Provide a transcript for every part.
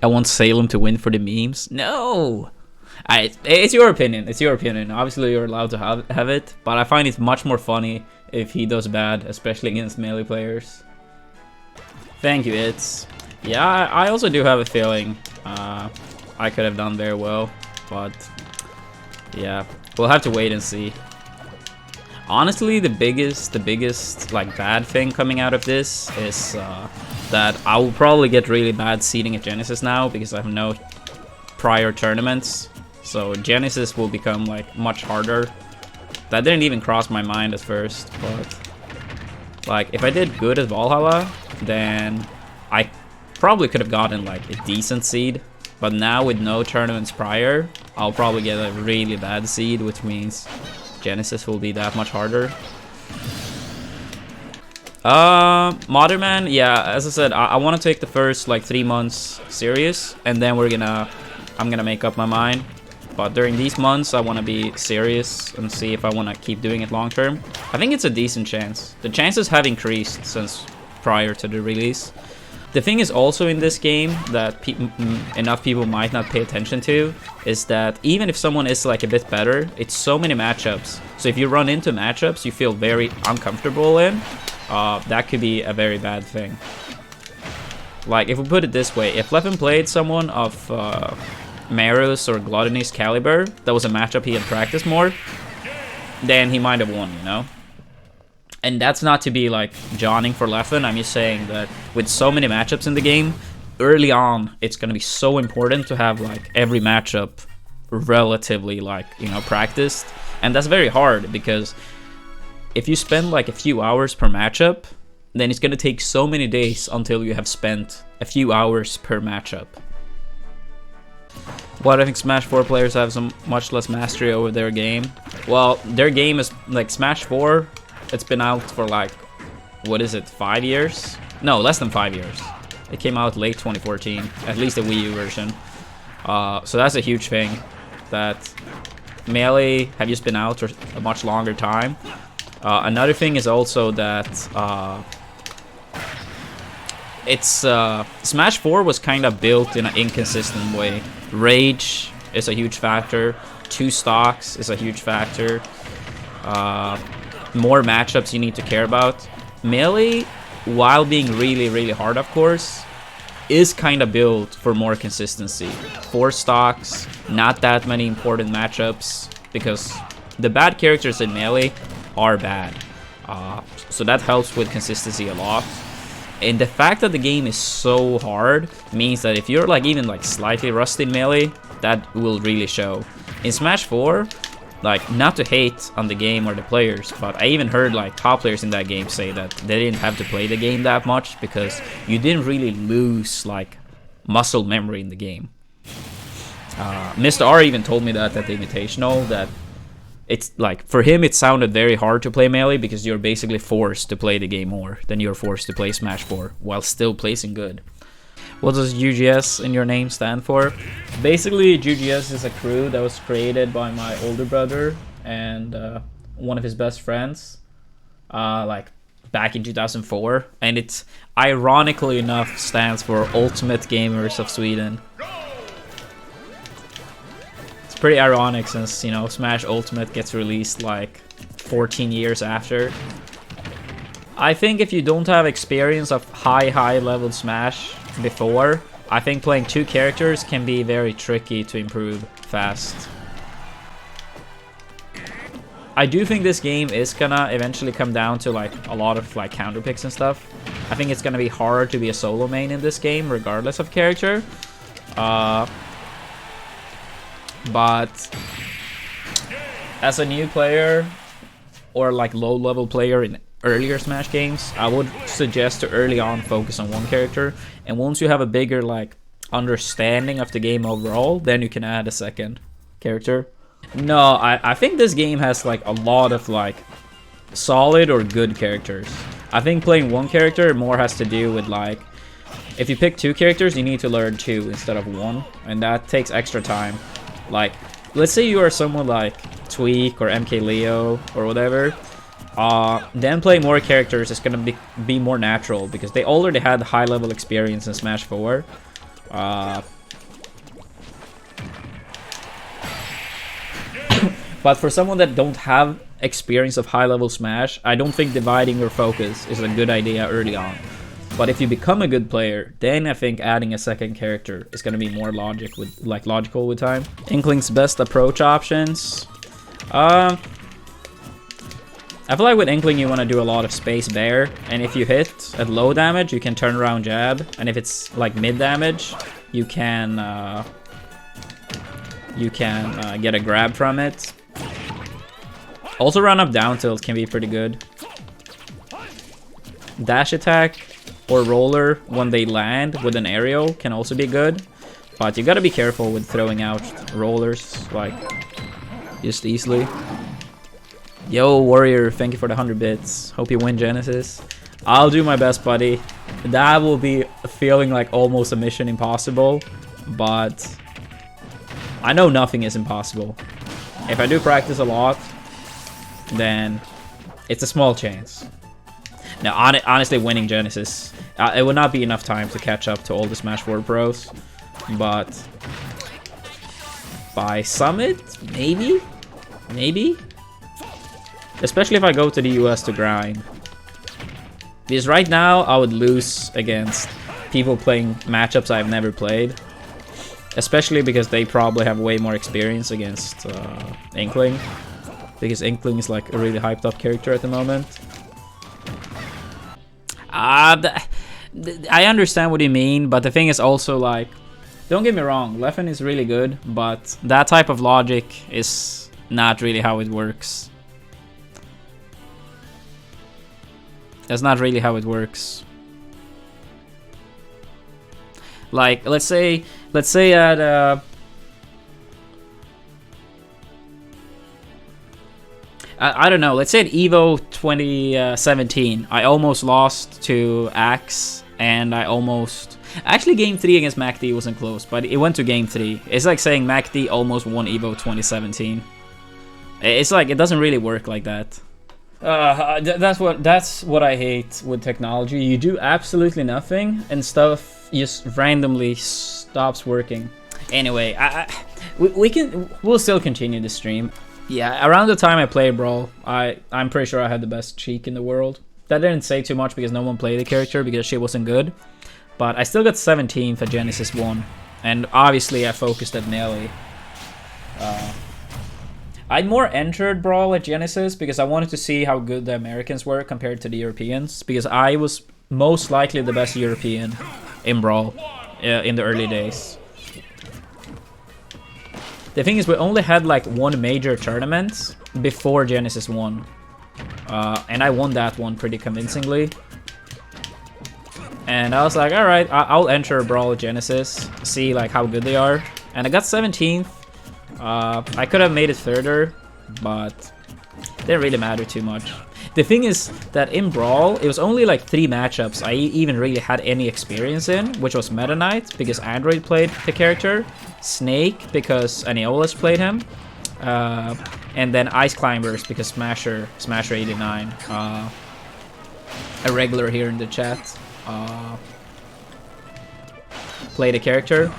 I want Salem to win for the memes. No! It's your opinion. It's your opinion. Obviously, you're allowed to have it, but I find it much more funny if he does bad, especially against melee players. Thank you, It's. Yeah, I also do have a feeling I could have done very well, but yeah, we'll have to wait and see. Honestly, the biggest like bad thing coming out of this is that I will probably get really bad seeding at Genesis now because I have no prior tournaments. So Genesis will become like much harder. That didn't even cross my mind at first, but like if I did good at Valhalla, then I probably could have gotten like a decent seed. But now with no tournaments prior, I'll probably get a really bad seed, which means Genesis will be that much harder. Modern Man, yeah, as I said, I want to take the first like 3 months serious, and then I'm gonna make up my mind. But during these months, I want to be serious and see if I want to keep doing it long term. I think it's a decent chance. The chances have increased since prior to the release. The thing is also in this game that enough people might not pay attention to is that even if someone is like a bit better, it's so many matchups. So if you run into matchups you feel very uncomfortable in, that could be a very bad thing. Like if we put it this way, if Levin played someone of Marus or Gluttony's caliber, that was a matchup he had practiced more, then he might have won, you know? And that's not to be like Johnning for Leffen. I'm just saying that with so many matchups in the game, early on, it's going to be so important to have like every matchup relatively like, you know, practiced. And that's very hard because if you spend like a few hours per matchup, then it's going to take so many days until you have spent a few hours per matchup. Why do I think Smash 4 players have so much less mastery over their game? Well, their game is like Smash 4. It's been out for like, what is it, 5 years? No, less than 5 years. It came out late 2014, at least the Wii U version. So that's a huge thing, that Melee have just been out for a much longer time. Another thing is also that Smash 4 was kind of built in an inconsistent way. Rage is a huge factor. 2 stocks is a huge factor. More matchups you need to care about. Melee, while being really, really hard, of course, is kind of built for more consistency. 4 stocks, not that many important matchups, because the bad characters in Melee are bad. So that helps with consistency a lot. And the fact that the game is so hard means that if you're like even like slightly rusty in Melee, that will really show. In Smash 4, like, not to hate on the game or the players, but I even heard like top players in that game say that they didn't have to play the game that much because you didn't really lose like muscle memory in the game. Mr.R even told me that at the Invitational, that it's like, for him it sounded very hard to play Melee because you're basically forced to play the game more than you're forced to play Smash 4 while still placing good. What does UGS in your name stand for? Basically, UGS is a crew that was created by my older brother and one of his best friends, like back in 2004, and it's ironically enough stands for Ultimate Gamers of Sweden. It's pretty ironic since, you know, Smash Ultimate gets released like 14 years after. I think if you don't have experience of high level Smash before, I think playing 2 characters can be very tricky to improve fast. I do think this game is gonna eventually come down to like a lot of like counter picks and stuff. I think it's gonna be hard to be a solo main in this game regardless of character. But as a new player or like low level player in earlier Smash games, I would suggest to early on focus on 1 character, and once you have a bigger like understanding of the game overall, then you can add a 2nd character. No, I think this game has like a lot of like solid or good characters. I think playing 1 character more has to do with like, if you pick 2 characters, you need to learn 2 instead of 1, and that takes extra time. Like, let's say you are someone like Tweak or MK Leo or whatever. Then playing more characters is gonna be more natural because they already had high level experience in Smash 4. But for someone that don't have experience of high level Smash, I don't think dividing your focus is a good idea early on. But if you become a good player, then I think adding a second character is gonna be more logical with time. Inkling's best approach options. I feel like with Inkling you want to do a lot of space bear, and if you hit at low damage you can turn around jab, and if it's like mid damage you can get a grab from it. Also run up down tilt can be pretty good. Dash attack or roller when they land with an aerial can also be good, but you gotta be careful with throwing out rollers like just easily. Yo Warrior, thank you for the 100 bits. Hope you win Genesis. I'll do my best, buddy. That will be feeling like almost a mission impossible, but I know nothing is impossible. If I do practice a lot, then it's a small chance. Now, honestly, winning Genesis, it would not be enough time to catch up to all the Smash 4 pros, but by Summit, maybe? Maybe? Especially if I go to the US to grind. Because right now, I would lose against people playing matchups I've never played. Especially because they probably have way more experience against Inkling. Because Inkling is like a really hyped up character at the moment. I understand what you mean, but the thing is also like, don't get me wrong, Leffen is really good, but that type of logic is not really how it works. That's not really how it works. Like, let's say at I don't know, let's say at EVO 2017, I almost lost to Axe, and I almost... Actually, Game 3 against MacD wasn't close, but it went to Game 3. It's like saying MacD almost won EVO 2017. It's like, it doesn't really work like that. That's what I hate with technology. You do absolutely nothing, and stuff just randomly stops working. Anyway, we'll still continue the stream. Yeah, around the time I played Brawl, I'm pretty sure I had the best cheek in the world. That didn't say too much because no one played the character because she wasn't good. But I still got 17th at Genesis 1. And obviously I focused at Melee. I'd more entered Brawl at Genesis because I wanted to see how good the Americans were compared to the Europeans. Because I was most likely the best European in Brawl in the early days. The thing is, we only had like one major tournament before Genesis 1. And I won that one pretty convincingly. And I was like, alright, I'll enter Brawl Genesis, see like how good they are. And I got 17th. I could have made it further, but it didn't really matter too much. The thing is that in Brawl, it was only like 3 matchups I even really had any experience in, which was Meta Knight, because Android played the character, Snake, because Aneolus played him, and then Ice Climbers, because Smasher89, a regular here in the chat, played a character.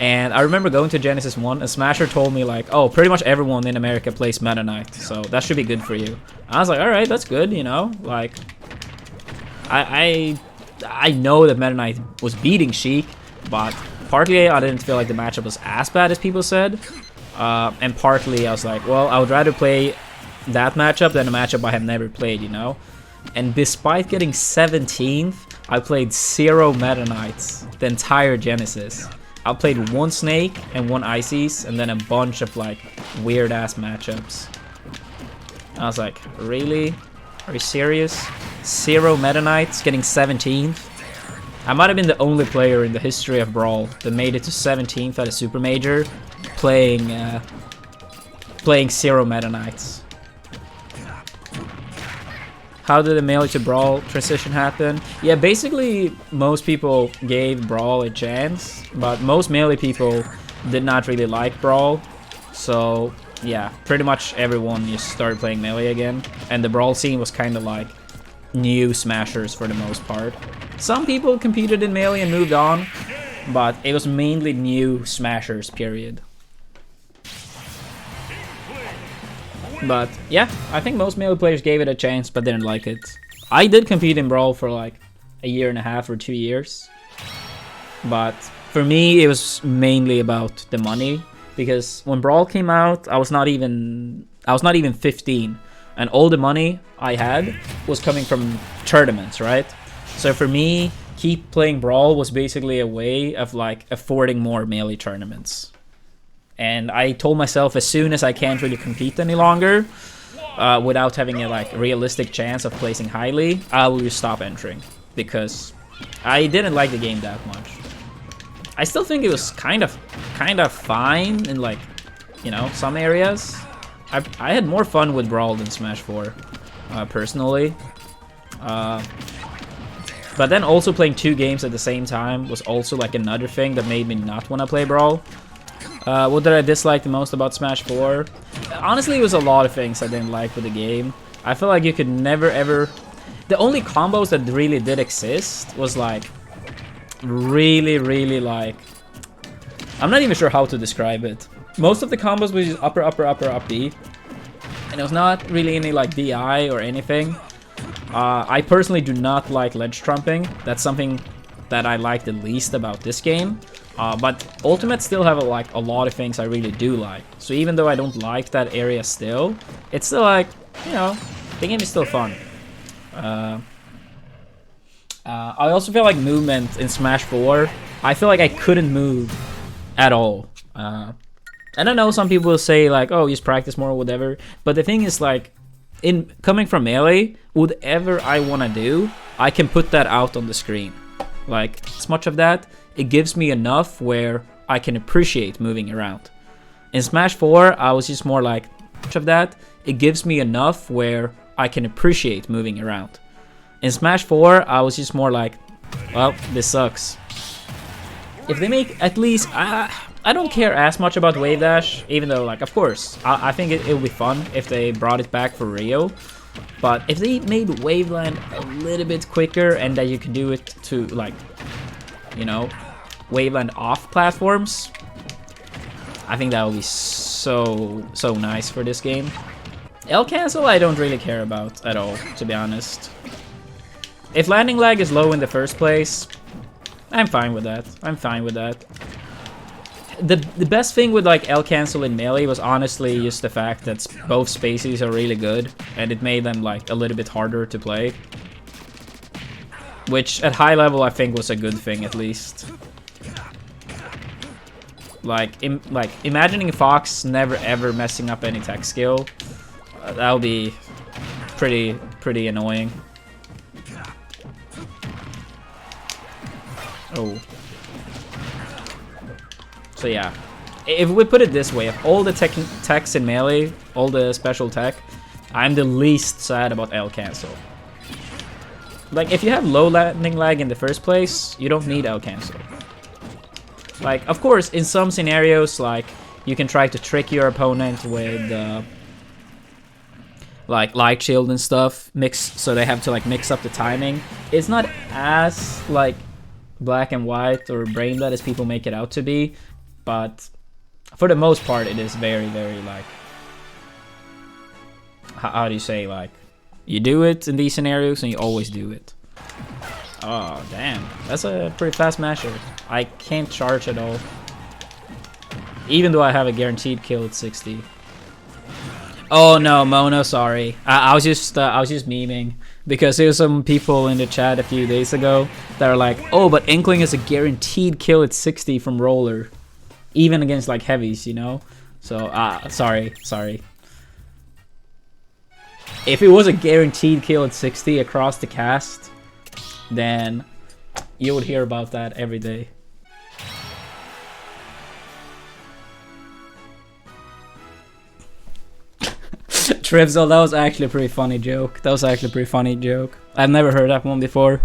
And I remember going to Genesis 1, and Smasher told me like, oh, pretty much everyone in America plays Meta Knight, so that should be good for you. I was like, alright, that's good, you know, like, I know that Meta Knight was beating Sheik, but partly I didn't feel like the matchup was as bad as people said, and partly I was like, well, I would rather play that matchup than a matchup I have never played, you know? And despite getting 17th, I played 0 Meta Knights the entire Genesis. I played 1 Snake and 1 Ices, and then a bunch of like weird ass matchups. I was like, really? Are you serious? 0 Meta Knights getting 17th? I might have been the only player in the history of Brawl that made it to 17th at a Super Major playing 0 Meta Knights. How did the Melee to Brawl transition happen? Yeah, basically most people gave Brawl a chance, but most Melee people did not really like Brawl. So yeah, pretty much everyone just started playing Melee again. And the Brawl scene was kind of like new Smashers for the most part. Some people competed in Melee and moved on, but it was mainly new Smashers, period. But yeah, I think most Melee players gave it a chance but didn't like it. I did compete in Brawl for like a year and a half or 2 years. But for me, it was mainly about the money. Because when Brawl came out, I was not even 15. And all the money I had was coming from tournaments, right? So for me, keep playing Brawl was basically a way of like affording more Melee tournaments. And I told myself, as soon as I can't really compete any longer, without having a like realistic chance of placing highly, I will just stop entering, because I didn't like the game that much. I still think it was kind of fine in like, you know, some areas. I had more fun with Brawl than Smash 4, personally. But then also playing 2 games at the same time was also like another thing that made me not want to play Brawl. What did I dislike the most about Smash 4? Honestly, it was a lot of things I didn't like with the game. I feel like you could never ever... The only combos that really did exist was like... really like... I'm not even sure how to describe it. Most of the combos was just upper, up B. And it was not really any like DI or anything. I personally do not like ledge trumping. That's something that I like the least about this game. But Ultimate still have a lot of things I really do like. So even though I don't like that area still, it's still like, you know, the game is still fun. I also feel like movement in Smash 4, I feel like I couldn't move at all. And I know some people will say like, oh, just practice more or whatever. But the thing is like, in coming from Melee, whatever I want to do, I can put that out on the screen. Like, as much of that, it gives me enough where I can appreciate moving around. In Smash 4, I was just more like, much of that, it gives me enough where I can appreciate moving around. In Smash 4, I was just more like, well, this sucks. If they make at least... I don't care as much about Wave Dash, even though, like, of course, I think it would be fun if they brought it back for Rio. But if they made Waveland a little bit quicker and that you could do it to, like, you know, Waveland off platforms, I think that would be so nice for this game. L cancel I don't really care about at all, to be honest. If landing lag is low in the first place, I'm fine with that. I'm fine with that. The best thing with like L cancel in Melee was honestly just the fact that both spaces are really good, and it made them like a little bit harder to play. Which at high level I think was a good thing, at least. Like imagining Fox never ever messing up any tech skill, that would be pretty annoying. Oh. So yeah, if we put it this way, of all the techs in Melee, all the special tech, I'm the least sad about L cancel. Like, if you have low landing lag in the first place, you don't need L cancel. Like, of course, in some scenarios, like, you can try to trick your opponent with, like, light shield and stuff, so they have to, like, mix up the timing. It's not as, like, black and white or brain dead as people make it out to be. But for the most part, it is very, like, how do you say, like, you do it in these scenarios and you always do it. Oh, damn. That's a pretty fast masher. I can't charge at all. Even though I have a guaranteed kill at 60. Oh no, Mono, sorry. I was just memeing. Because there were some people in the chat a few days ago that are like, oh, but Inkling is a guaranteed kill at 60 from Roller. Even against like heavies, you know? So, sorry. If it was a guaranteed kill at 60 across the cast, then you would hear about that every day. Trivzel, that was actually a pretty funny joke. I've never heard that one before.